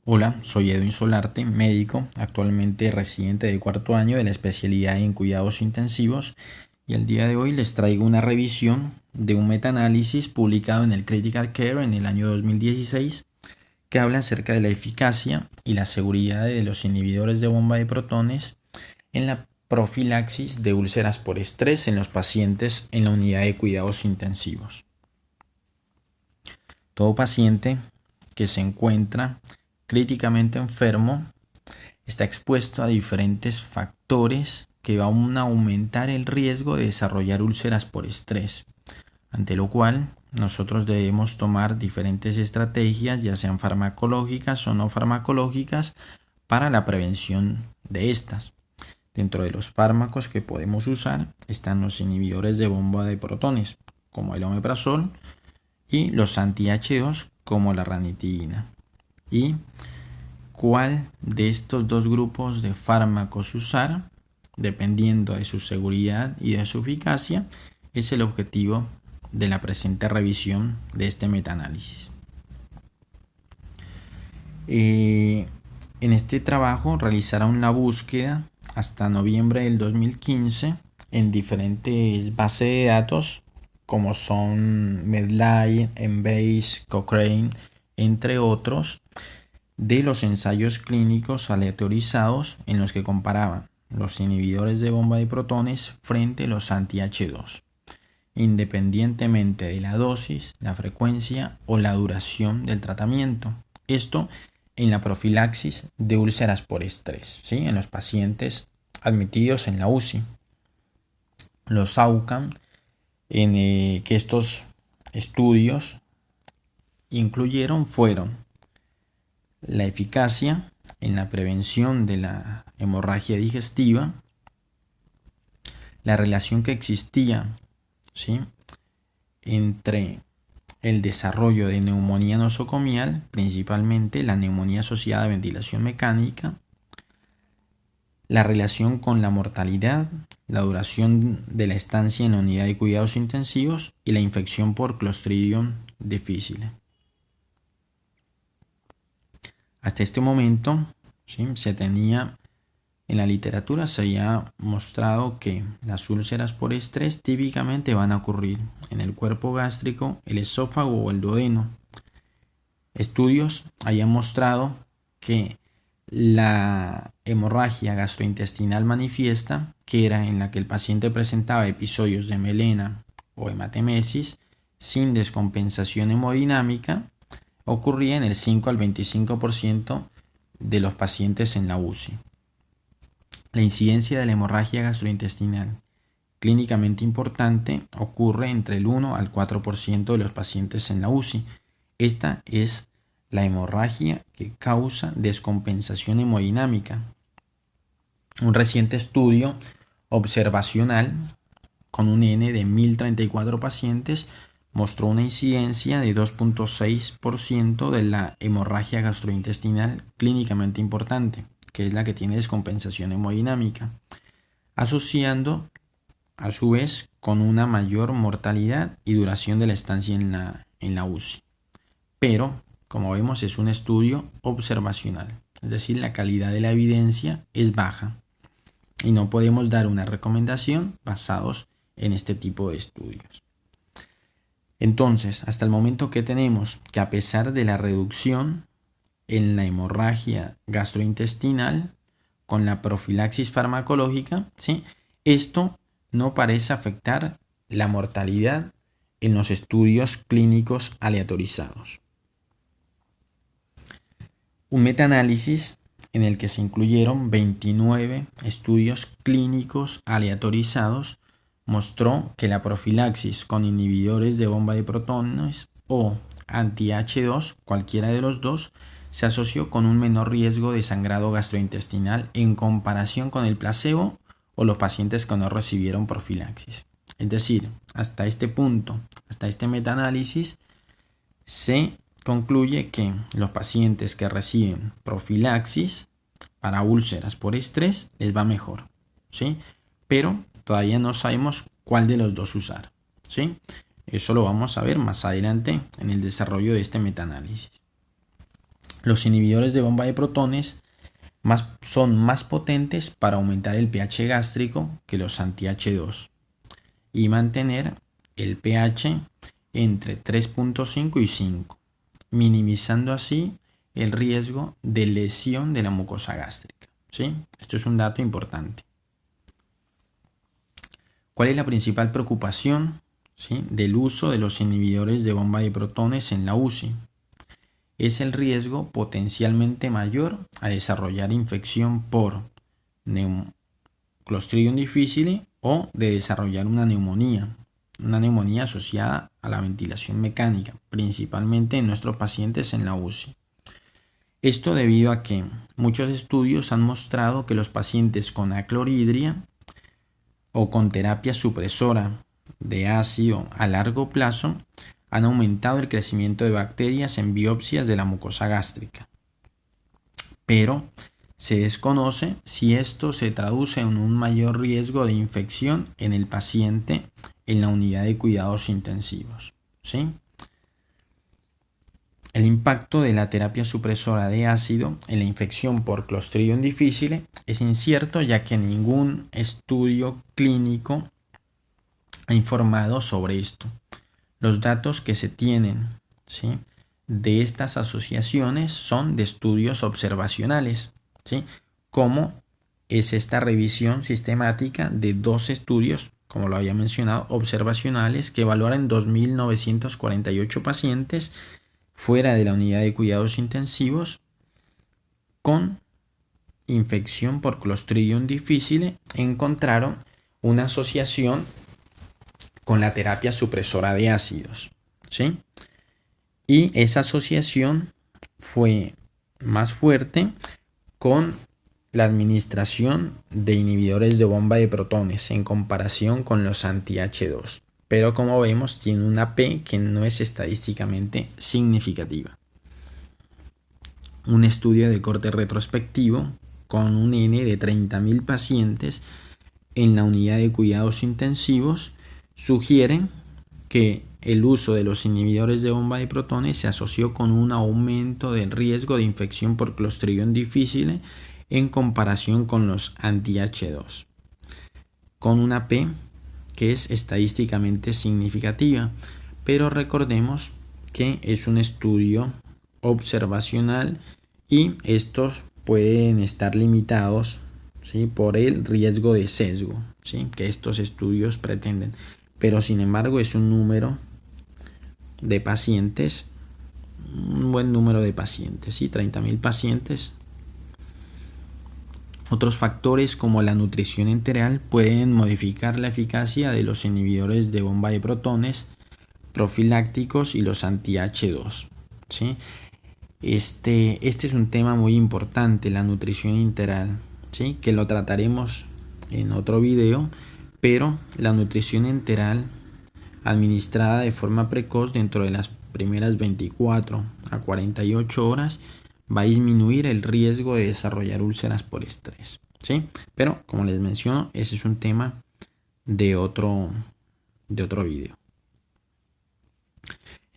Hola, soy Edwin Solarte, médico, actualmente residente de cuarto año de la especialidad en cuidados intensivos, y el día de hoy les traigo una revisión de un metaanálisis publicado en el Critical Care en el año 2016 que habla acerca de la eficacia y la seguridad de los inhibidores de bomba de protones en la profilaxis de úlceras por estrés en los pacientes en la unidad de cuidados intensivos. Todo paciente que se encuentra críticamente enfermo está expuesto a diferentes factores que van a aumentar el riesgo de desarrollar úlceras por estrés, ante lo cual nosotros debemos tomar diferentes estrategias, ya sean farmacológicas o no farmacológicas, para la prevención de estas. Dentro de los fármacos que podemos usar están los inhibidores de bomba de protones, como el omeprazol, y los anti-H2, como la ranitidina. Y cuál de estos dos grupos de fármacos usar, dependiendo de su seguridad y de su eficacia, es el objetivo de la presente revisión de este metaanálisis. En este trabajo realizaron la búsqueda hasta noviembre del 2015 en diferentes bases de datos como son Medline, Embase, Cochrane, entre otros, de los ensayos clínicos aleatorizados en los que comparaban los inhibidores de bomba de protones frente a los anti-H2, independientemente de la dosis, la frecuencia o la duración del tratamiento. Esto en la profilaxis de úlceras por estrés, ¿sí? En los pacientes admitidos en la UCI. Los outcomes que estos estudios incluyeron fueron la eficacia en la prevención de la hemorragia digestiva, la relación que existía, ¿sí?, entre el desarrollo de neumonía nosocomial, principalmente la neumonía asociada a ventilación mecánica, la relación con la mortalidad, la duración de la estancia en la unidad de cuidados intensivos y la infección por Clostridium difficile. Hasta este momento, ¿sí?, en la literatura se había mostrado que las úlceras por estrés típicamente van a ocurrir en el cuerpo gástrico, el esófago o el duodeno. Estudios habían mostrado que la hemorragia gastrointestinal manifiesta, que era en la que el paciente presentaba episodios de melena o hematemesis sin descompensación hemodinámica, ocurría en el 5 al 25% de los pacientes en la UCI. La incidencia de la hemorragia gastrointestinal clínicamente importante ocurre entre el 1 al 4% de los pacientes en la UCI. Esta es la hemorragia que causa descompensación hemodinámica. Un reciente estudio observacional con un N de 1034 pacientes mostró una incidencia de 2.6% de la hemorragia gastrointestinal clínicamente importante, que es la que tiene descompensación hemodinámica, asociando a su vez con una mayor mortalidad y duración de la estancia en la UCI. Pero, como vemos, es un estudio observacional, es decir, la calidad de la evidencia es baja y no podemos dar una recomendación basados en este tipo de estudios. Entonces, hasta el momento que tenemos que, a pesar de la reducción en la hemorragia gastrointestinal con la profilaxis farmacológica, ¿sí?, esto no parece afectar la mortalidad en los estudios clínicos aleatorizados. Un metaanálisis en el que se incluyeron 29 estudios clínicos aleatorizados mostró que la profilaxis con inhibidores de bomba de protones o anti-H2, cualquiera de los dos, se asoció con un menor riesgo de sangrado gastrointestinal en comparación con el placebo o los pacientes que no recibieron profilaxis. Es decir, hasta este punto, hasta este metaanálisis, se concluye que los pacientes que reciben profilaxis para úlceras por estrés les va mejor, ¿sí? Pero todavía no sabemos cuál de los dos usar, ¿sí? Eso lo vamos a ver más adelante en el desarrollo de este metaanálisis. Los inhibidores de bomba de protones son más potentes para aumentar el pH gástrico que los anti-H2 y mantener el pH entre 3.5 y 5, minimizando así el riesgo de lesión de la mucosa gástrica. ¿Sí? Esto es un dato importante. ¿Cuál es la principal preocupación, ¿sí?, del uso de los inhibidores de bomba de protones en la UCI? Es el riesgo potencialmente mayor a desarrollar infección por Clostridium difficile o de desarrollar una neumonía asociada a la ventilación mecánica, principalmente en nuestros pacientes en la UCI. Esto debido a que muchos estudios han mostrado que los pacientes con aclorhidria o con terapia supresora de ácido a largo plazo han aumentado el crecimiento de bacterias en biopsias de la mucosa gástrica. Pero se desconoce si esto se traduce en un mayor riesgo de infección en el paciente en la unidad de cuidados intensivos. ¿Sí? El impacto de la terapia supresora de ácido en la infección por Clostridium difficile es incierto, ya que ningún estudio clínico ha informado sobre esto. Los datos que se tienen, ¿sí?, de estas asociaciones son de estudios observacionales, ¿sí?, como es esta revisión sistemática de 2 estudios, como lo había mencionado, observacionales, que evaluaron 2.948 pacientes fuera de la unidad de cuidados intensivos con infección por Clostridium difficile. Encontraron una asociación con la terapia supresora de ácidos, ¿sí? Y esa asociación fue más fuerte con la administración de inhibidores de bomba de protones en comparación con los anti-H2. Pero como vemos, tiene una P que no es estadísticamente significativa. Un estudio de corte retrospectivo con un N de 30.000 pacientes en la unidad de cuidados intensivos sugiere que el uso de los inhibidores de bomba de protones se asoció con un aumento del riesgo de infección por Clostridium difficile en comparación con los anti-H2, con una P que es estadísticamente significativa, pero recordemos que es un estudio observacional y estos pueden estar limitados, ¿sí?, por el riesgo de sesgo, ¿sí?, que estos estudios pretenden. Pero sin embargo es un número de pacientes, un buen número de pacientes, ¿sí?, 30.000 pacientes. Otros factores como la nutrición enteral pueden modificar la eficacia de los inhibidores de bomba de protones profilácticos y los anti-H2, ¿sí? Este es un tema muy importante, la nutrición enteral, ¿sí?, que lo trataremos en otro video, pero la nutrición enteral administrada de forma precoz dentro de las primeras 24 a 48 horas va a disminuir el riesgo de desarrollar úlceras por estrés, ¿sí? Pero como les menciono, ese es un tema de otro video.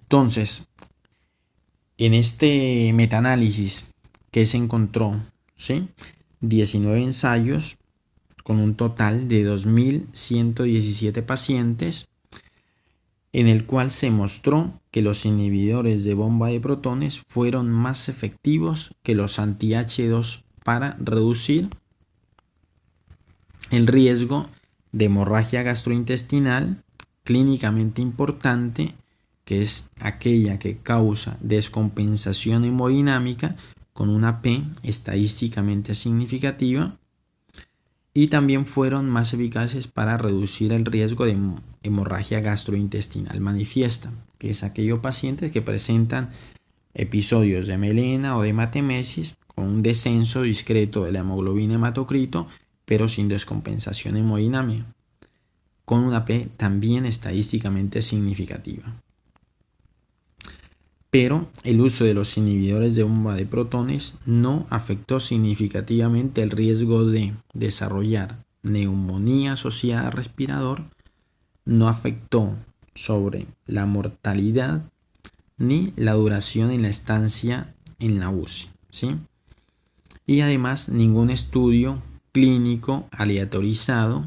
Entonces, en este metaanálisis que se encontró, ¿sí?, 19 ensayos con un total de 2.117 pacientes, en el cual se mostró que los inhibidores de bomba de protones fueron más efectivos que los anti-H2 para reducir el riesgo de hemorragia gastrointestinal clínicamente importante, que es aquella que causa descompensación hemodinámica con una P estadísticamente significativa, y también fueron más eficaces para reducir el riesgo de hemorragia gastrointestinal manifiesta, que es aquellos pacientes que presentan episodios de melena o de hematemesis con un descenso discreto de la hemoglobina hematocrito, pero sin descompensación hemodinámica, con una P también estadísticamente significativa. Pero el uso de los inhibidores de bomba de protones no afectó significativamente el riesgo de desarrollar neumonía asociada a respirador, no afectó sobre la mortalidad ni la duración en la estancia en la UCI, ¿sí? Y además ningún estudio clínico aleatorizado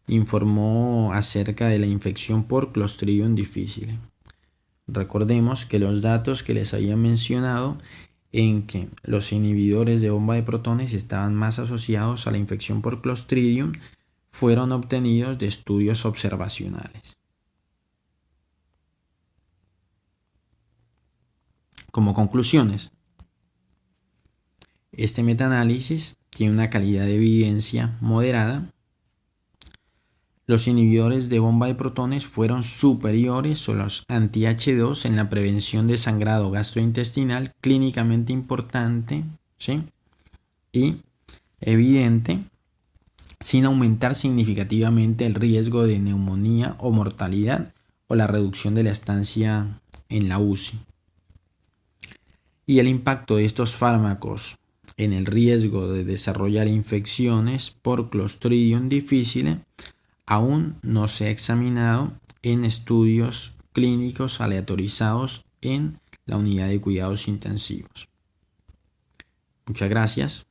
informó acerca de la infección por Clostridium difficile. Recordemos que los datos que les había mencionado en que los inhibidores de bomba de protones estaban más asociados a la infección por Clostridium fueron obtenidos de estudios observacionales. Como conclusiones, este metaanálisis tiene una calidad de evidencia moderada. Los inhibidores de bomba de protones fueron superiores a los anti-H2 en la prevención de sangrado gastrointestinal clínicamente importante, ¿sí? Y evidente, sin aumentar significativamente el riesgo de neumonía o mortalidad o la reducción de la estancia en la UCI. Y el impacto de estos fármacos en el riesgo de desarrollar infecciones por Clostridium difficile aún no se ha examinado en estudios clínicos aleatorizados en la unidad de cuidados intensivos. Muchas gracias.